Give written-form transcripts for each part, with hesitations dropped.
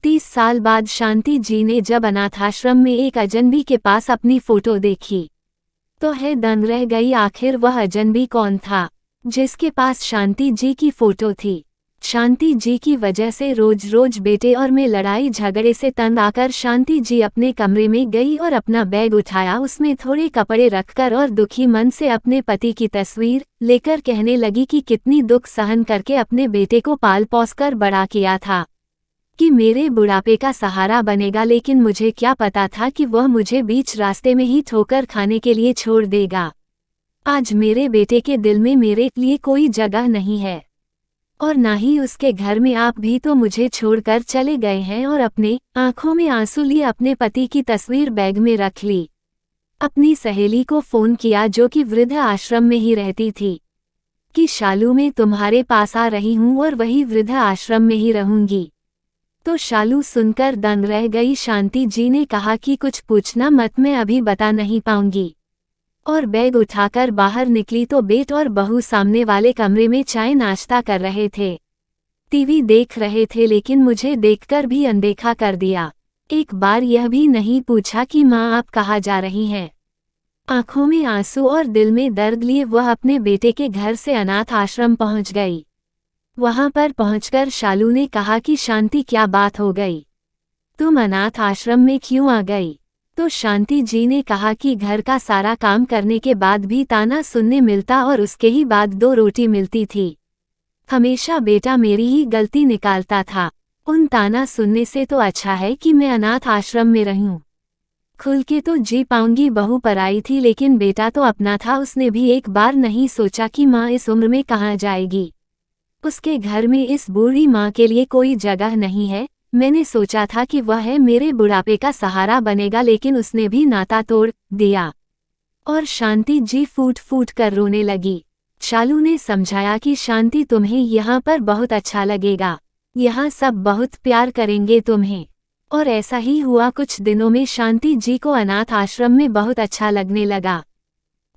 30 साल बाद शांति जी ने जब अनाथाश्रम में एक अजनबी के पास अपनी फोटो देखी तो है दंग रह गई। आखिर वह अजनबी कौन था जिसके पास शांति जी की फोटो थी। शांति जी की वजह से रोज रोज बेटे और में लड़ाई झगड़े से तंग आकर शांति जी अपने कमरे में गई और अपना बैग उठाया, उसमें थोड़े कपड़े रखकर और दुखी मन से अपने पति की तस्वीर लेकर कहने लगी कि कितनी दुख सहन करके अपने बेटे को पाल पोस कर बड़ा किया था कि मेरे बुढ़ापे का सहारा बनेगा, लेकिन मुझे क्या पता था कि वह मुझे बीच रास्ते में ही ठोकर खाने के लिए छोड़ देगा। आज मेरे बेटे के दिल में मेरे लिए कोई जगह नहीं है और ना ही उसके घर में। आप भी तो मुझे छोड़कर चले गए हैं। और अपने आंखों में आंसू लिए अपने पति की तस्वीर बैग में रख ली। अपनी सहेली को फोन किया जो कि वृद्ध आश्रम में ही रहती थी कि शालू मैं तुम्हारे पास आ रही हूँ और वही वृद्ध आश्रम में ही रहूंगी। तो शालू सुनकर दंग रह गई। शांति जी ने कहा कि कुछ पूछना मत, मैं अभी बता नहीं पाऊंगी। और बैग उठाकर बाहर निकली तो बेट और बहू सामने वाले कमरे में चाय नाश्ता कर रहे थे, टीवी देख रहे थे, लेकिन मुझे देखकर भी अनदेखा कर दिया। एक बार यह भी नहीं पूछा कि माँ आप कहाँ जा रही हैं। आंखों में आंसू और दिल में दर्द लिए वह अपने बेटे के घर से अनाथ आश्रम पहुंच गई। वहां पर पहुंचकर शालू ने कहा कि शांति क्या बात हो गई, तुम अनाथ आश्रम में क्यों आ गई। तो शांति जी ने कहा कि घर का सारा काम करने के बाद भी ताना सुनने मिलता और उसके ही बाद 2 रोटी मिलती थी। हमेशा बेटा मेरी ही गलती निकालता था। उन ताना सुनने से तो अच्छा है कि मैं अनाथ आश्रम में रहूं। खुल के तो जी पाऊंगी। बहू पराई थी लेकिन बेटा तो अपना था। उसने भी एक बार नहीं सोचा कि माँ इस उम्र में कहाँ जाएगी। उसके घर में इस बूढ़ी माँ के लिए कोई जगह नहीं है। मैंने सोचा था कि वह है मेरे बुढ़ापे का सहारा बनेगा, लेकिन उसने भी नाता तोड़ दिया। और शांति जी फूट फूट कर रोने लगी। शालू ने समझाया कि शांति तुम्हें यहाँ पर बहुत अच्छा लगेगा, यहाँ सब बहुत प्यार करेंगे तुम्हें। और ऐसा ही हुआ। कुछ दिनों में शांति जी को अनाथ आश्रम में बहुत अच्छा लगने लगा।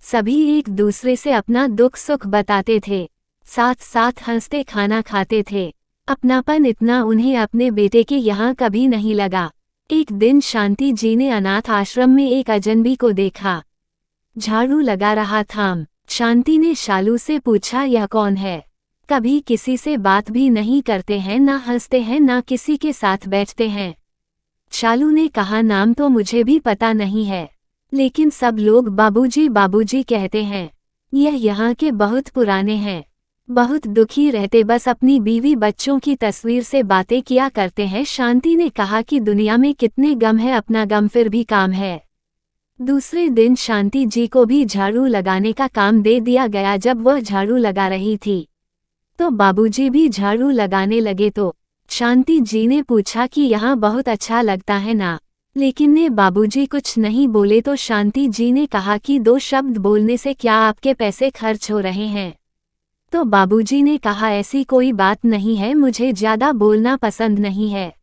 सभी एक दूसरे से अपना दुख सुख बताते थे, साथ साथ हंसते खाना खाते थे। अपनापन इतना उन्हें अपने बेटे के यहाँ कभी नहीं लगा। एक दिन शांति जी ने अनाथ आश्रम में एक अजनबी को देखा, झाड़ू लगा रहा था। शांति ने शालू से पूछा यह कौन है। कभी किसी से बात भी नहीं करते हैं, ना हंसते हैं, ना किसी के साथ बैठते हैं। शालू ने कहा नाम तो मुझे भी पता नहीं है, लेकिन सब लोग बाबूजी बाबूजी कहते हैं। यह यहाँ के बहुत पुराने हैं, बहुत दुखी रहते, बस अपनी बीवी बच्चों की तस्वीर से बातें किया करते हैं। शांति ने कहा कि दुनिया में कितने गम है, अपना गम फिर भी काम है। दूसरे दिन शांति जी को भी झाड़ू लगाने का काम दे दिया गया। जब वह झाड़ू लगा रही थी तो बाबूजी भी झाड़ू लगाने लगे। तो शांति जी ने पूछा कि यहाँ बहुत अच्छा लगता है ना, लेकिन ने बाबूजी कुछ नहीं बोले। तो शांति जी ने कहा कि 2 शब्द बोलने से क्या आपके पैसे खर्च हो रहे हैं। तो बाबूजी ने कहा ऐसी कोई बात नहीं है, मुझे ज्यादा बोलना पसंद नहीं है।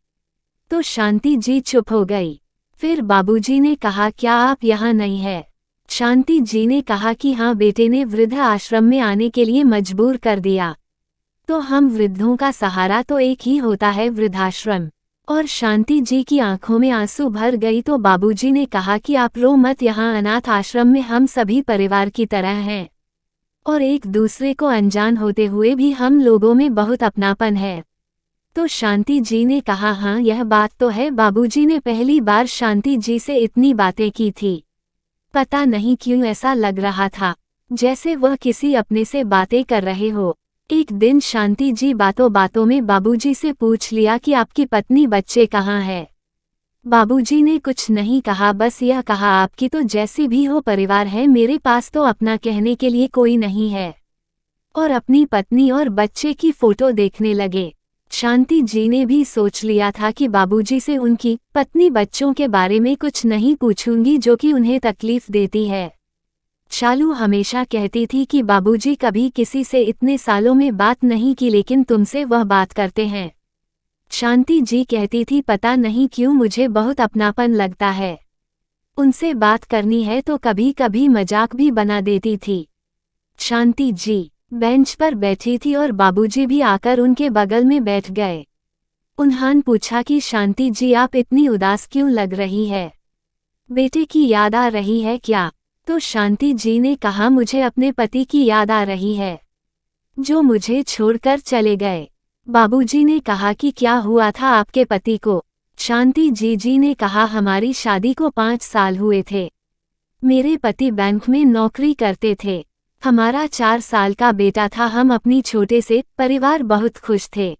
तो शांति जी चुप हो गई। फिर बाबूजी ने कहा क्या आप यहाँ नहीं है। शांति जी ने कहा कि हाँ, बेटे ने वृद्ध आश्रम में आने के लिए मजबूर कर दिया। तो हम वृद्धों का सहारा तो एक ही होता है, वृद्धाश्रम। और शांति जी की आंखों में आंसू भर गई। तो बाबूजी ने कहा कि आप रो मत, यहाँ अनाथ आश्रम में हम सभी परिवार की तरह हैं और एक दूसरे को अनजान होते हुए भी हम लोगों में बहुत अपनापन है। तो शांति जी ने कहा हाँ, यह बात तो है। बाबूजी ने पहली बार शांति जी से इतनी बातें की थी। पता नहीं क्यों ऐसा लग रहा था जैसे वह किसी अपने से बातें कर रहे हो। एक दिन शांति जी बातों बातों में बाबूजी से पूछ लिया कि आपकी पत्नी बच्चे कहाँ है। बाबूजी ने कुछ नहीं कहा, बस यह कहा आपकी तो जैसी भी हो परिवार है, मेरे पास तो अपना कहने के लिए कोई नहीं है। और अपनी पत्नी और बच्चे की फोटो देखने लगे। शांति जी ने भी सोच लिया था कि बाबूजी से उनकी पत्नी बच्चों के बारे में कुछ नहीं पूछूंगी जो कि उन्हें तकलीफ देती है। शालू हमेशा कहती थी कि बाबूजी कभी किसी से इतने सालों में बात नहीं की, लेकिन तुमसे वह बात करते हैं। शांति जी कहती थी पता नहीं क्यों मुझे बहुत अपनापन लगता है। उनसे बात करनी है तो कभी कभी मजाक भी बना देती थी। शांति जी बेंच पर बैठी थी और बाबूजी भी आकर उनके बगल में बैठ गए। उन्होंने पूछा कि शांति जी आप इतनी उदास क्यों लग रही है, बेटे की याद आ रही है क्या? तो शांति जी ने कहा मुझे अपने पति की याद आ रही है, जो मुझे छोड़कर चले गए। बाबूजी ने कहा कि क्या हुआ था आपके पति को? शांति जी ने कहा हमारी शादी को 5 साल हुए थे। मेरे पति बैंक में नौकरी करते थे। हमारा 4 साल का बेटा था। हम अपनी छोटे से परिवार बहुत खुश थे।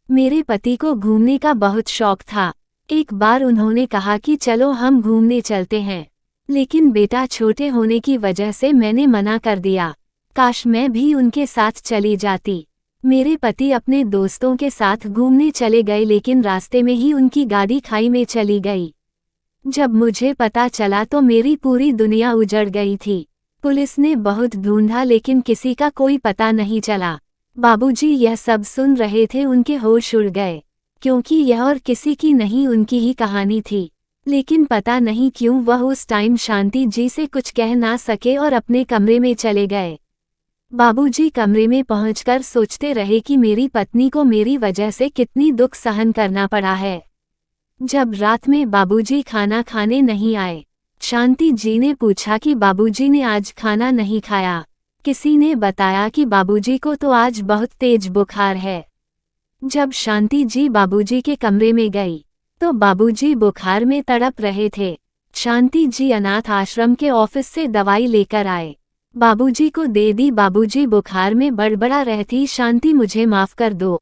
मेरे पति को घूमने का बहुत शौक था। एक बार उन्होंने कहा कि चलो हम घूमने चलते हैं, लेकिन बेटा छोटे होने की वजह से मैंने मना कर दिया। काश मैं भी उनके साथ चली जाती। मेरे पति अपने दोस्तों के साथ घूमने चले गए, लेकिन रास्ते में ही उनकी गाड़ी खाई में चली गई। जब मुझे पता चला तो मेरी पूरी दुनिया उजड़ गई थी। पुलिस ने बहुत ढूंढा लेकिन किसी का कोई पता नहीं चला। बाबूजी यह सब सुन रहे थे, उनके होश उड़ गए, क्योंकि यह और किसी की नहीं उनकी ही कहानी थी। लेकिन पता नहीं क्यों वह उस टाइम शांति जी से कुछ कह ना सके और अपने कमरे में चले गए। बाबूजी कमरे में पहुंचकर सोचते रहे कि मेरी पत्नी को मेरी वजह से कितनी दुख सहन करना पड़ा है। जब रात में बाबूजी खाना खाने नहीं आए, शांति जी ने पूछा कि बाबूजी ने आज खाना नहीं खाया। किसी ने बताया कि बाबूजी को तो आज बहुत तेज बुखार है। जब शांति जी बाबूजी के कमरे में गई तो बाबूजी बुखार में तड़प रहे थे। शांति जी अनाथ आश्रम के ऑफिस से दवाई लेकर आए, बाबूजी को दे दी। बाबूजी बुखार में बड़बड़ा रहती, शांति मुझे माफ कर दो।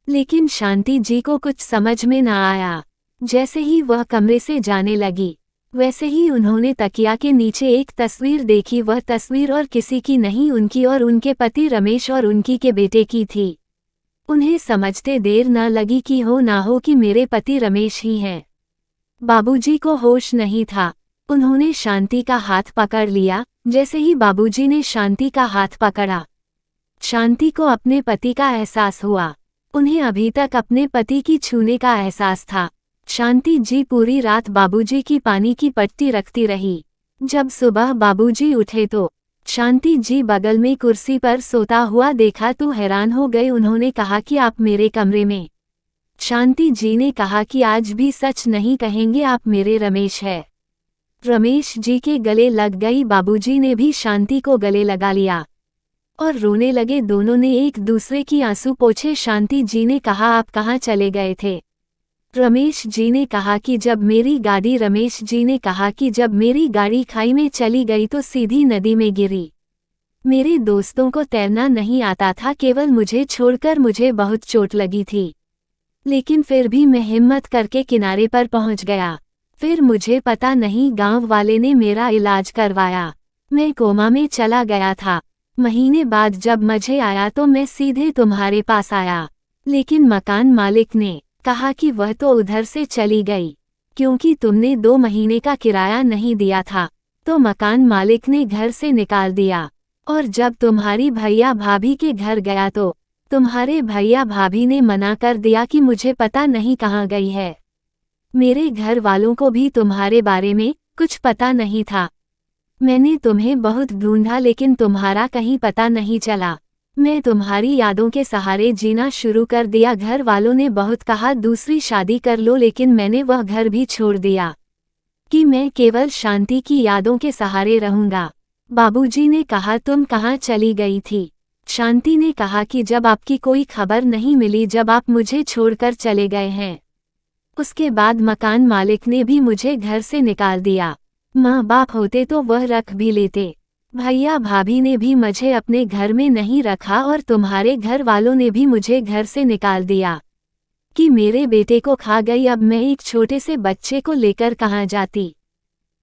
लेकिन शांति जी को कुछ समझ में ना आया। जैसे ही वह कमरे से जाने लगी, वैसे ही उन्होंने तकिया के नीचे एक तस्वीर देखी। वह तस्वीर और किसी की नहीं, उनकी और उनके पति रमेश और उनकी के बेटे की थी। उन्हें समझते देर न लगी कि हो ना हो कि मेरे पति रमेश ही हैं। बाबूजी को होश नहीं था। उन्होंने शांति का हाथ पकड़ लिया। जैसे ही बाबूजी ने शांति का हाथ पकड़ा, शांति को अपने पति का एहसास हुआ। उन्हें अभी तक अपने पति की छूने का एहसास था। शांति जी पूरी रात बाबूजी की पानी की पट्टी रखती रही। जब सुबह बाबूजी उठे तो शांति जी बगल में कुर्सी पर सोता हुआ देखा तो हैरान हो गए। उन्होंने कहा कि आप मेरे कमरे में? शांति जी ने कहा कि आज भी सच नहीं कहेंगे, आप मेरे रमेश है। रमेश जी के गले लग गई। बाबूजी ने भी शांति को गले लगा लिया और रोने लगे। दोनों ने एक दूसरे की आंसू पोंछे। शांति जी ने कहा आप कहाँ चले गए थे? रमेश जी ने कहा कि जब मेरी गाड़ी रमेश जी ने कहा कि जब मेरी गाड़ी खाई में चली गई तो सीधी नदी में गिरी। मेरे दोस्तों को तैरना नहीं आता था, केवल मुझे छोड़कर। मुझे बहुत चोट लगी थी, लेकिन फिर भी मैं हिम्मत करके किनारे पर पहुंच गया। फिर मुझे पता नहीं गांव वाले ने मेरा इलाज करवाया। मैं कोमा में चला गया था। महीने बाद जब मुझे आया तो मैं सीधे तुम्हारे पास आया, लेकिन मकान मालिक ने कहा कि वह तो उधर से चली गई, क्योंकि तुमने 2 महीने का किराया नहीं दिया था। तो मकान मालिक ने घर से निकाल दिया। और जब तुम्हारी भैया भाभी के घर गया तो तुम्हारे भैया भाभी ने मना कर दिया कि मुझे पता नहीं कहाँ गई है। मेरे घर वालों को भी तुम्हारे बारे में कुछ पता नहीं था। मैंने तुम्हें बहुत ढूंढा, लेकिन तुम्हारा कहीं पता नहीं चला। मैं तुम्हारी यादों के सहारे जीना शुरू कर दिया। घर वालों ने बहुत कहा दूसरी शादी कर लो, लेकिन मैंने वह घर भी छोड़ दिया कि मैं केवल शांति की यादों के सहारे रहूंगा। बाबूजी ने कहा तुम कहाँ चली गई थी? शांति ने कहा कि जब आपकी कोई खबर नहीं मिली, जब आप मुझे छोड़कर चले गए हैं, उसके बाद मकान मालिक ने भी मुझे घर से निकाल दिया। माँ बाप होते तो वह रख भी लेते। भैया भाभी ने भी मुझे अपने घर में नहीं रखा और तुम्हारे घर वालों ने भी मुझे घर से निकाल दिया कि मेरे बेटे को खा गई। अब मैं एक छोटे से बच्चे को लेकर कहाँ जाती?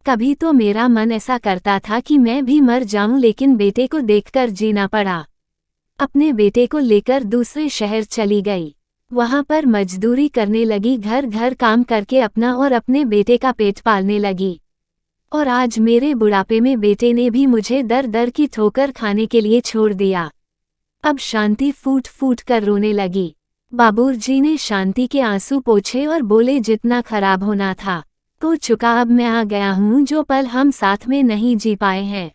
कभी तो मेरा मन ऐसा करता था कि मैं भी मर जाऊं, लेकिन बेटे को देखकर जीना पड़ा। अपने बेटे को लेकर दूसरे शहर चली गई। वहां पर मजदूरी करने लगी, घर घर काम करके अपना और अपने बेटे का पेट पालने लगी। और आज मेरे बुढ़ापे में बेटे ने भी मुझे दर दर की ठोकर खाने के लिए छोड़ दिया। अब शांति फूट फूट कर रोने लगी। बाबूजी ने शांति के आंसू पोंछे और बोले जितना खराब होना था तो चुका। अब मैं आ गया हूँ। जो पल हम साथ में नहीं जी पाए हैं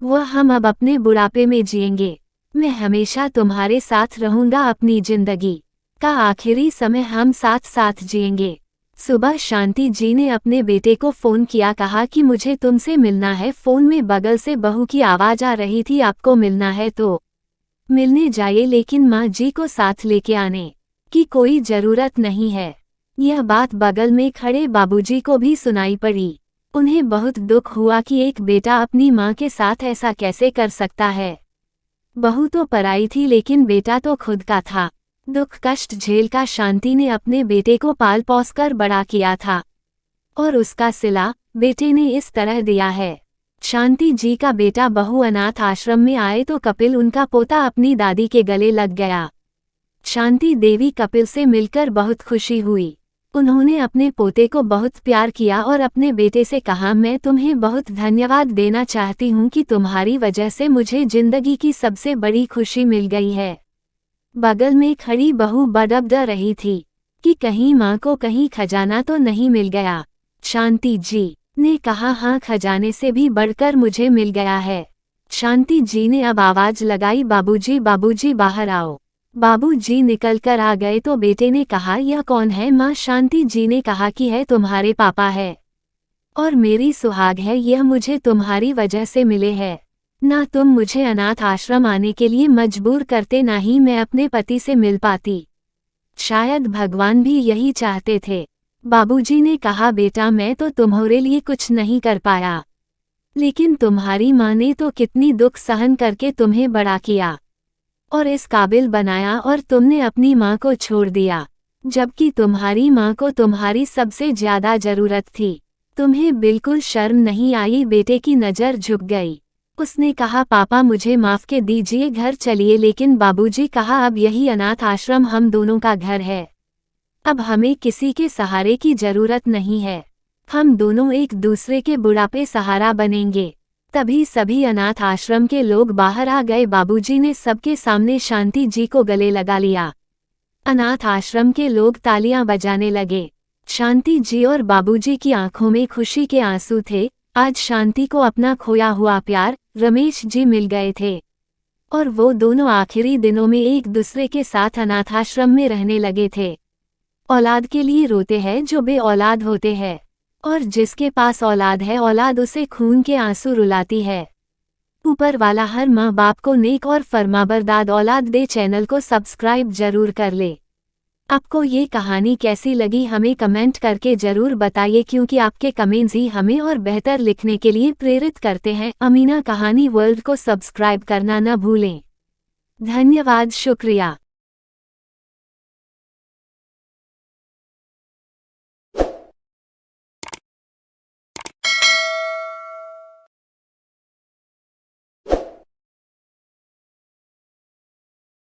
वह हम अब अपने बुढ़ापे में जिएंगे। मैं हमेशा तुम्हारे साथ रहूंगा अपनी जिंदगी। का आखिरी समय हम साथ साथ जिएंगे। सुबह शांति जी ने अपने बेटे को फ़ोन किया, कहा कि मुझे तुमसे मिलना है। फ़ोन में बगल से बहू की आवाज़ आ रही थी, आपको मिलना है तो मिलने जाइए, लेकिन माँ जी को साथ लेके आने की कोई ज़रूरत नहीं है। यह बात बगल में खड़े बाबूजी को भी सुनाई पड़ी। उन्हें बहुत दुख हुआ कि एक बेटा अपनी माँ के साथ ऐसा कैसे कर सकता है। बहू तो पराई थी, लेकिन बेटा तो खुद का था। दुख कष्ट झेलकर शांति ने अपने बेटे को पाल पोस कर बड़ा किया था, और उसका सिला बेटे ने इस तरह दिया है। शांति जी का बेटा बहू अनाथ आश्रम में आए तो कपिल, उनका पोता, अपनी दादी के गले लग गया। शांति देवी कपिल से मिलकर बहुत खुशी हुई। उन्होंने अपने पोते को बहुत प्यार किया और अपने बेटे से कहा, मैं तुम्हें बहुत धन्यवाद देना चाहती हूँ कि तुम्हारी वजह से मुझे जिंदगी की सबसे बड़ी खुशी मिल गई है। बगल में खड़ी बहू बड़बड़ रही थी कि कहीं माँ को कहीं खजाना तो नहीं मिल गया। शांति जी ने कहा, हाँ, खजाने से भी बढ़कर मुझे मिल गया है। शांति जी ने अब आवाज लगाई, बाबूजी बाबूजी बाहर आओ। बाबूजी निकलकर आ गए तो बेटे ने कहा, यह कौन है माँ? शांति जी ने कहा कि है तुम्हारे पापा है और मेरी सुहाग है, यह मुझे तुम्हारी वजह से मिले हैं। ना तुम मुझे अनाथ आश्रम आने के लिए मजबूर करते, ना ही मैं अपने पति से मिल पाती। शायद भगवान भी यही चाहते थे। बाबूजी ने कहा, बेटा मैं तो तुम्हारे लिए कुछ नहीं कर पाया, लेकिन तुम्हारी माँ ने तो कितनी दुख सहन करके तुम्हें बड़ा किया और इस काबिल बनाया, और तुमने अपनी माँ को छोड़ दिया, जबकि तुम्हारी माँ को तुम्हारी सबसे ज्यादा जरूरत थी। तुम्हें बिल्कुल शर्म नहीं आई? बेटे की नज़र झुक गई। उसने कहा, पापा मुझे माफ के दीजिए, घर चलिए। लेकिन बाबूजी कहा, अब यही अनाथ आश्रम हम दोनों का घर है। अब हमें किसी के सहारे की जरूरत नहीं है। हम दोनों एक दूसरे के बुढ़ापे सहारा बनेंगे। तभी सभी अनाथ आश्रम के लोग बाहर आ गए। बाबूजी ने सबके सामने शांति जी को गले लगा लिया। अनाथ आश्रम के लोग तालियां बजाने लगे। शांति जी और बाबूजी की आंखों में खुशी के आंसू थे। आज शांति को अपना खोया हुआ प्यार रमेश जी मिल गए थे, और वो दोनों आखिरी दिनों में एक दूसरे के साथ अनाथाश्रम में रहने लगे थे। औलाद के लिए रोते हैं जो बे औलाद होते हैं, और जिसके पास औलाद है, औलाद उसे खून के आंसू रुलाती है। ऊपर वाला हर माँ बाप को नेक और फरमाबरदार औलाद दे। चैनल को सब्सक्राइब जरूर कर ले। आपको ये कहानी कैसी लगी हमें कमेंट करके जरूर बताइए, क्योंकि आपके कमेंट्स ही हमें और बेहतर लिखने के लिए प्रेरित करते हैं। अमीना कहानी वर्ल्ड को सब्सक्राइब करना न भूलें। धन्यवाद, शुक्रिया।